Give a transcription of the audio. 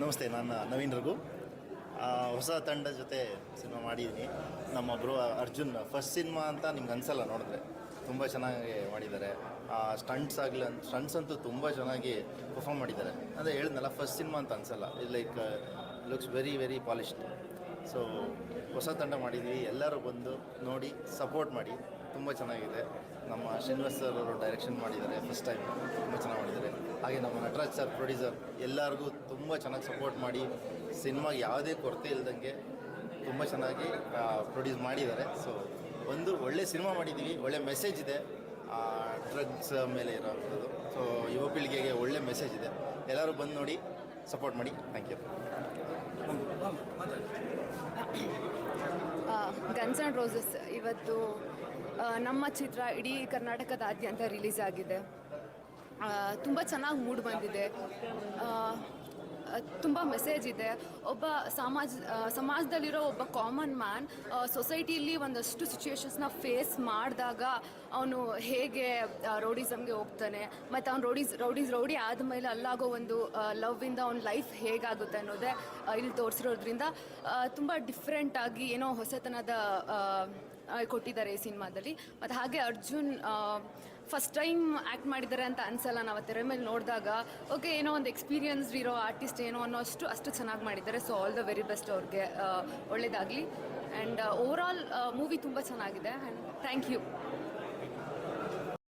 ನಮಸ್ತೆ, ನಾನು ನವೀನ್ ರಘು. ಹೊಸ ತಂಡ ಜೊತೆ ಸಿನಿಮಾ ಮಾಡಿದ್ದೀನಿ. ನಮ್ಮ ಬ್ರೋ ಅರ್ಜುನ್ ಫಸ್ಟ್ ಸಿನಿಮಾ ಅಂತ ನಿಮ್ಗೆ ಅನಿಸಲ್ಲ ನೋಡಿದ್ರೆ, ತುಂಬ ಚೆನ್ನಾಗಿ ಮಾಡಿದ್ದಾರೆ. ಸ್ಟಂಟ್ಸ್ ಅಂತೂ ತುಂಬ ಚೆನ್ನಾಗಿ ಪರ್ಫಾರ್ಮ್ ಮಾಡಿದ್ದಾರೆ. ಅದೇ ಹೇಳಿದ್ನಲ್ಲ, ಫಸ್ಟ್ ಸಿನಿಮಾ ಅಂತ ಅನಿಸಲ್ಲ. Like looks very very polished. So ಹೊಸ ತಂಡ ಮಾಡಿದ್ವಿ, ಎಲ್ಲರೂ ಬಂದು ನೋಡಿ ಸಪೋರ್ಟ್ ಮಾಡಿ. ತುಂಬ ಚೆನ್ನಾಗಿದೆ. ನಮ್ಮ ಶ್ರೀನಿವಾಸ್ ಸರ್ ಅವರು ಡೈರೆಕ್ಷನ್ ಮಾಡಿದ್ದಾರೆ, ಫಸ್ಟ್ ಟೈಮ್ ತುಂಬ ಚೆನ್ನಾಗಿ ಮಾಡಿದ್ದಾರೆ. ಹಾಗೆ ನಮ್ಮ ನಟರಾಜ್ ಸರ್ ಪ್ರೊಡ್ಯೂಸರ್ ಎಲ್ಲರಿಗೂ ತುಂಬ ಚೆನ್ನಾಗಿ ಸಪೋರ್ಟ್ ಮಾಡಿ ಸಿನಿಮಾಗೆ ಯಾವುದೇ ಕೊರತೆ ಇಲ್ದಂಗೆ ತುಂಬ ಚೆನ್ನಾಗಿ ಪ್ರೊಡ್ಯೂಸ್ ಮಾಡಿದ್ದಾರೆ. ಸೊ ಒಂದು ಒಳ್ಳೆ ಸಿನಿಮಾ ಮಾಡಿದ್ದೀವಿ, ಒಳ್ಳೆ ಮೆಸೇಜ್ ಇದೆ ಡ್ರಗ್ಸ್ ಮೇಲೆ ಇರೋವಂಥದ್ದು. ಸೊ ಯುವ ಪೀಳಿಗೆಗೆ ಒಳ್ಳೆ ಮೆಸೇಜ್ ಇದೆ. ಎಲ್ಲರೂ ಬಂದು ನೋಡಿ ಸಪೋರ್ಟ್ ಮಾಡಿ. Thank you. Guns and roses ಇವತ್ತು ನಮ್ಮ ಚಿತ್ರ ಇಡೀ ಕರ್ನಾಟಕದಾದ್ಯಂತ ರಿಲೀಸ್ ಆಗಿದೆ. ತುಂಬ ಚೆನ್ನಾಗಿ ಮೂಡ್ ಬಂದಿದೆ, ತುಂಬ ಮೆಸೇಜ್ ಇದೆ. ಒಬ್ಬ ಸಮಾಜದಲ್ಲಿರೋ ಒಬ್ಬ ಕಾಮನ್ ಮ್ಯಾನ್ ಸೊಸೈಟಿಯಲ್ಲಿ ಒಂದಷ್ಟು ಸಿಚುವೇಶನ್ಸ್ನ ಫೇಸ್ ಮಾಡಿದಾಗ ಅವನು ಹೇಗೆ ರೌಡಿಸಮ್ಗೆ ಹೋಗ್ತಾನೆ, ಮತ್ತು ಅವ್ನು ರೌಡಿ ಆದಮೇಲೆ ಅಲ್ಲಾಗೋ ಒಂದು ಲವ್ವಿಂದ ಅವ್ನ ಲೈಫ್ ಹೇಗಾಗುತ್ತೆ ಅನ್ನೋದೇ ಇಲ್ಲಿ ತೋರಿಸಿರೋದ್ರಿಂದ ತುಂಬ ಡಿಫ್ರೆಂಟಾಗಿ ಏನೋ ಹೊಸತನದ ಕೊಟ್ಟಿದ್ದಾರೆ ಈ ಸಿನಿಮಾದಲ್ಲಿ. ಮತ್ತು ಹಾಗೆ ಅರ್ಜುನ್ ಫಸ್ಟ್ ಟೈಮ್ ಆ್ಯಕ್ಟ್ ಮಾಡಿದ್ದಾರೆ ಅಂತ ಅನಿಸಲ್ಲ. ನಾವು ತೆರೆ ಮೇಲೆ ನೋಡಿದಾಗ ಓಕೆ, ಏನೋ ಒಂದು ಎಕ್ಸ್ಪೀರಿಯನ್ಸ್ಡ್ ಇರೋ ಆರ್ಟಿಸ್ಟ್ ಏನೋ ಅನ್ನೋ ಅಷ್ಟು ಚೆನ್ನಾಗಿ ಮಾಡಿದ್ದಾರೆ. So all the very best ಅವ್ರಿಗೆ, ಒಳ್ಳೆಯದಾಗಲಿ. ಆ್ಯಂಡ್ ಓವರಾಲ್ ಮೂವಿ ತುಂಬ ಚೆನ್ನಾಗಿದೆ. And thank you.